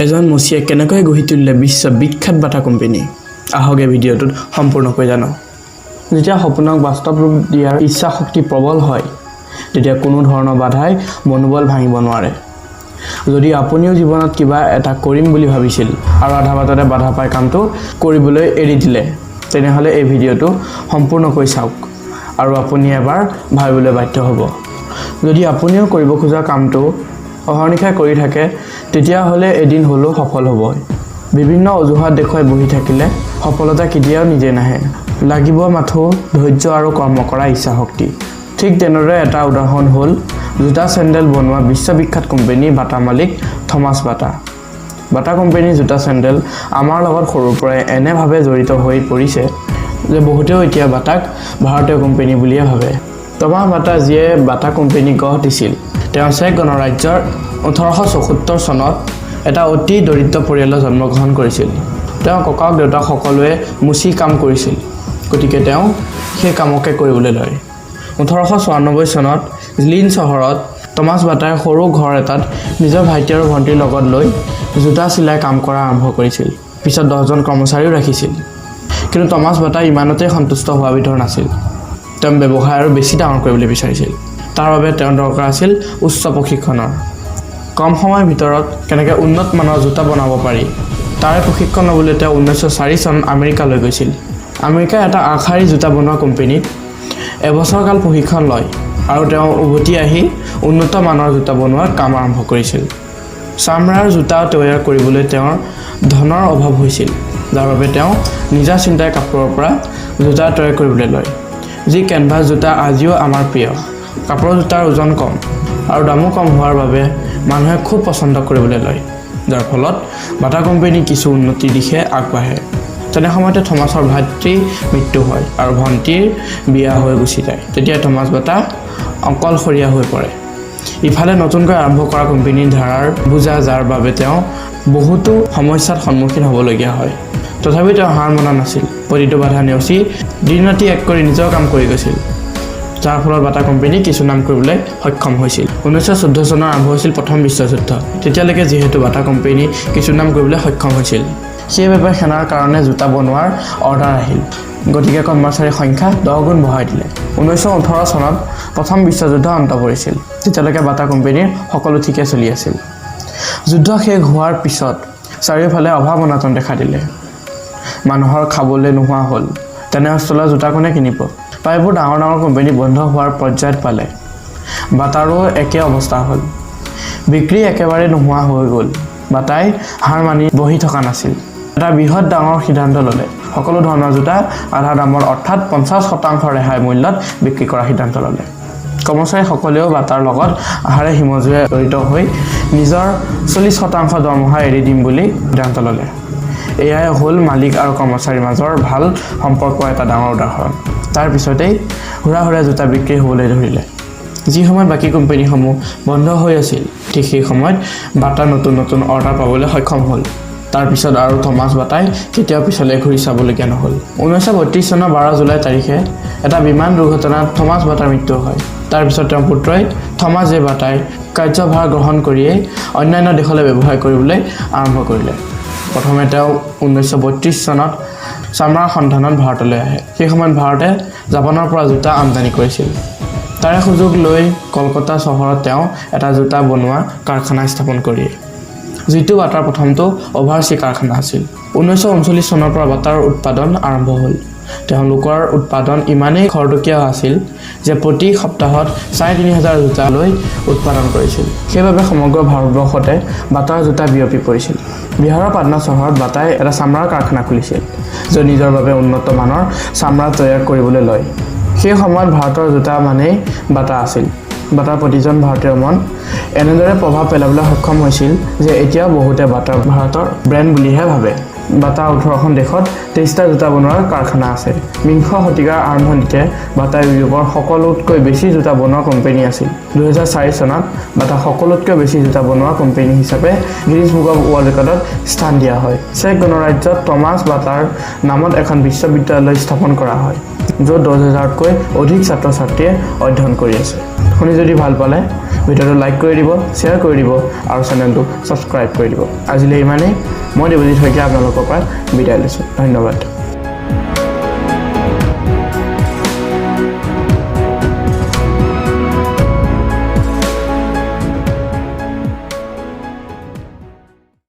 এজন মুচিয়ে কেনেকৈ গঢ়ি তুলিলে বিশ্ব বিখ্যাত বাটা কোম্পানী আহক এই ভিডিঅ'টোত সম্পূৰ্ণকৈ জানো। যেতিয়া সপোনক বাস্তৱ ৰূপ দিয়াৰ ইচ্ছা শক্তি প্ৰবল হয় তেতিয়া কোনো ধৰণৰ বাধাই মনোবল ভাঙিব নোৱাৰে। যদি আপুনিও জীৱনত কিবা এটা কৰিম বুলি ভাবিছিল আৰু আধা বাটতে বাধা পাই কামটো কৰিবলৈ এৰি দিলে তেনেহ'লে এই ভিডিঅ'টো সম্পূৰ্ণকৈ চাওক আৰু আপুনি এবাৰ ভাবিবলৈ বাধ্য হ'ব। যদি আপুনিও কৰিব খোজা কামটো অহৰ্নিশাই কৰি থাকে তেতিয়াহ'লে এদিন হ'লেও সফল হ'ব। বিভিন্ন অজুহাত দেখুৱাই বহি থাকিলে সফলতা কেতিয়াও নিজে নাহে, লাগিব মাথো ধৈৰ্য আৰু কৰ্ম কৰা ইচ্ছা শক্তি। ঠিক তেনেদৰে এটা উদাহৰণ হ'ল জোতা চেণ্ডেল বনোৱা বিশ্ববিখ্যাত কোম্পানী বাটা মালিক থমাছ বাটা। বাটা কোম্পানীৰ জোতা চেণ্ডেল আমাৰ লগত সৰুৰ পৰাই এনেভাৱে জড়িত হৈ পৰিছে যে বহুতেও এতিয়া বাটাক ভাৰতীয় কোম্পানী বুলিয়ে ভাবে। থমাছ বাটা যিয়ে বাটা কোম্পানী গঢ় দিছিল তেওঁ চেক গণৰাজ্যৰ 1874 চনত এটা অতি দৰিদ্ৰ পৰিয়ালত জন্মগ্ৰহণ কৰিছিল। তেওঁ ককাক দেউতাক সকলোৱে মুচি কাম কৰিছিল, গতিকে তেওঁ সেই কামকে কৰিবলৈ লয়। 1894 চনত লিন চহৰত থমাছ বাটাই সৰু ঘৰ এটাত নিজৰ ভাইটি আৰু ভণ্টিৰ লগত লৈ জোতা চিলাই কাম কৰা আৰম্ভ কৰিছিল। পিছত 10জন কৰ্মচাৰীও ৰাখিছিল। কিন্তু থমাছ বাটা ইমানতে সন্তুষ্ট হোৱা বিধৰ নাছিল। তেওঁ ব্যৱসায় আৰু বেছি ডাঙৰ কৰিবলৈ বিচাৰিছিল। তাৰ বাবে তেওঁৰ দৰকাৰ আছিল উচ্চ প্ৰশিক্ষণৰ। কম সময়ৰ ভিতৰত কেনেকৈ উন্নত মানৰ জোতা বনাব পাৰি তাৰে প্ৰশিক্ষণ ল'বলৈ তেওঁ 1904 চনত আমেৰিকালৈ গৈছিল। আমেৰিকাৰ এটা আগশাৰী জোতা বনোৱা কোম্পানীত এবছৰকাল প্ৰশিক্ষণ লয় আৰু তেওঁ উভতি আহি উন্নত মানৰ জোতা বনোৱাৰ কাম আৰম্ভ কৰিছিল। চামৰাৰ জোতা তৈয়াৰ কৰিবলৈ তেওঁৰ ধনৰ অভাৱ হৈছিল, যাৰ বাবে তেওঁ নিজা চিন্তাই কাপোৰৰ পৰা জোতা তৈয়াৰ কৰিবলৈ লয়। যি কেনভাছ জোতা আজিও আমাৰ প্ৰিয়। কাপোৰৰ জোতাৰ ওজন কম আৰু দামো কম হোৱাৰ বাবে মানুহে খুব পচন্দ কৰিবলৈ লয়, যাৰ ফলত বাটা কোম্পানী কিছু উন্নতিৰ দিশে আগবাঢ়ে। তেনে সময়তে থমাছৰ ভাতৃৰ মৃত্যু হয় আৰু ভণ্টিৰ বিয়া হৈ গুচি যায়। তেতিয়া থমাছ বাটা অকলশৰীয়া হৈ পৰে। ইফালে নতুনকৈ আৰম্ভ কৰা কোম্পানীৰ ধাৰাৰ বোজা, যাৰ বাবে তেওঁ বহুতো সমস্যাৰ সন্মুখীন হ'বলগীয়া হয়। তথাপি তেওঁ হাৰ মনা নাছিল। প্ৰতিটো বাধা নেওচি দিন ৰাতি এক কৰি নিজৰ কাম কৰি গৈছিল, যাৰ ফলত বাটা কোম্পানী কিছু নাম কৰিবলৈ সক্ষম হৈছিল। 1914 চনত আৰম্ভ হৈছিল প্ৰথম বিশ্বযুদ্ধ। তেতিয়ালৈকে যিহেতু বাটা কোম্পানী কিছু নাম কৰিবলৈ সক্ষম হৈছিল, সেইবাবে সেনাৰ কাৰণে জোতা বনোৱাৰ অৰ্ডাৰ আহিল, গতিকে কৰ্মচাৰীৰ সংখ্যা 10 গুণ বঢ়াই দিলে। 1918 চনত প্ৰথম বিশ্বযুদ্ধ অন্ত পৰিছিল। তেতিয়ালৈকে বাটা কোম্পানীৰ সকলো ঠিকে চলি আছিল। যুদ্ধ শেষ হোৱাৰ পিছত চাৰিওফালে অভাৱ অনাটন দেখা দিলে। মানুহৰ খাবলৈ নোহোৱা হ'ল। তেনেস্থলত জোতা কোনে কিনিব? প্ৰায়বোৰ ডাঙৰ ডাঙৰ কোম্পানী বন্ধ হোৱাৰ পৰ্যায়ত পালে। বাটাৰো একে অৱস্থা হ'ল। বিক্ৰী একেবাৰে নোহোৱা হৈ গ'ল। বাটাই হাৰ মানি বহি থকা নাছিল। এটা বৃহৎ ডাঙৰ সিদ্ধান্ত ল'লে। সকলো ধৰণৰ জোতা আধা দামৰ অৰ্থাৎ 50% ৰেহাই মূল্যত বিক্ৰী কৰাৰ সিদ্ধান্ত ল'লে। কৰ্মচাৰীসকলেও বাটাৰ লগত আহাৰে হিমজুৱে জড়িত হৈ নিজৰ 40% দৰমহা এৰি দিম বুলি সিদ্ধান্ত ল'লে। এয়াই হ'ল মালিক আৰু কৰ্মচাৰীৰ মাজৰ ভাল সম্পৰ্কৰ এটা ডাঙৰ উদাহৰণ। তাৰ পিছতেই হুৰা হুৰা জোতা বিক্ৰী হ'বলৈ ধৰিলে। যি সময়ত বাকী কোম্পানীসমূহ বন্ধ হৈ আছিল, ঠিক সেই সময়ত বাটা নতুন নতুন অৰ্ডাৰ পাবলৈ সক্ষম হ'ল। তাৰপিছত আৰু থমাছ বাটাই কেতিয়াও পিছলৈ ঘূৰি চাবলগীয়া নহ'ল। 1932 চনৰ 12 জুলাই তাৰিখে এটা বিমান দুৰ্ঘটনাত থমাছ বাটাৰ মৃত্যু হয়। তাৰপিছত তেওঁৰ পুত্ৰই থমাছ জে বাটাই কাৰ্যভাৰ গ্ৰহণ কৰিয়েই অন্যান্য দেশলৈ ব্যৱসায় কৰিবলৈ আৰম্ভ কৰিলে। প্ৰথমে তেওঁ 1932 চনত চামৰাৰ সন্ধানত ভাৰতলৈ আহে। সেই সময়ত ভাৰতে জাপানৰ পৰা জোতা আমদানি কৰিছিল। তাৰে সুযোগ লৈ কলকাতা চহৰত তেওঁ এটা জোতা বনোৱা কাৰখানা স্থাপন কৰিলে, যিটো বাটাৰ প্ৰথমটো অভাৰচি কাৰখানা আছিল। 1939 চনৰ পৰা বাটাৰ উৎপাদন আৰম্ভ হ'ল। তেওঁলোকৰ উৎপাদন ইমানেই খৰতকীয়া আছিল যে প্ৰতি সপ্তাহত 3500 জোতা লৈ উৎপাদন কৰিছিল। সেইবাবে সমগ্ৰ ভাৰতবৰ্ষতে বাটাৰ জোতা বিয়পি পৰিছিল। বিহাৰৰ পাটনা চহৰত বাটাই এটা চামৰাৰ কাৰখানা খুলিছিল, য'ত নিজৰ বাবে উন্নত মানৰ চামৰা তৈয়াৰ কৰিবলৈ লয়। সেই সময়ত ভাৰতৰ জোতা মানেই বাটা আছিল। বাটাৰ প্ৰতিজন ভাৰতীয়ৰ মন এনেদৰে প্ৰভাৱ পেলাবলৈ সক্ষম হৈছিল যে এতিয়াও বহুতে বাটাৰ ভাৰতৰ ব্ৰেণ্ড বুলিহে ভাবে। বাটা 18খন দেশত 23টা জোতা বনোৱাৰ কাৰখানা আছে। বিংশ শতিকাৰ আৰম্ভণিতে বাটা ইউৰোপৰ সকলোতকৈ বেছি জোতা বনোৱা কোম্পানী আছিল। 2004 চনত বাটা সকলোতকৈ বেছি জোতা বনোৱা কোম্পানী হিচাপে গিনিজ বুক অৱ ৱৰ্ল্ড ৰেকৰ্ডত স্থান দিয়া হয়। চেক গণৰাজ্যত থমাছ বাটাৰ নামত এখন বিশ্ববিদ্যালয় স্থাপন কৰা হয়, য'ত 10,000তকৈ অধিক ছাত্ৰ ছাত্ৰীয়ে অধ্যয়ন কৰি আছে। শুনি যদি ভাল পালে ভিডিঅ'টো লাইক কৰি দিব, শ্বেয়াৰ কৰি দিব আৰু চেনেলটো ছাবস্ক্ৰাইব কৰি দিব। আজিলৈ ইমানেই। মই দেৱজিৎ শইকীয়া আপোনালোকৰ পৰা বিদায় লৈছোঁ। ধন্যবাদ।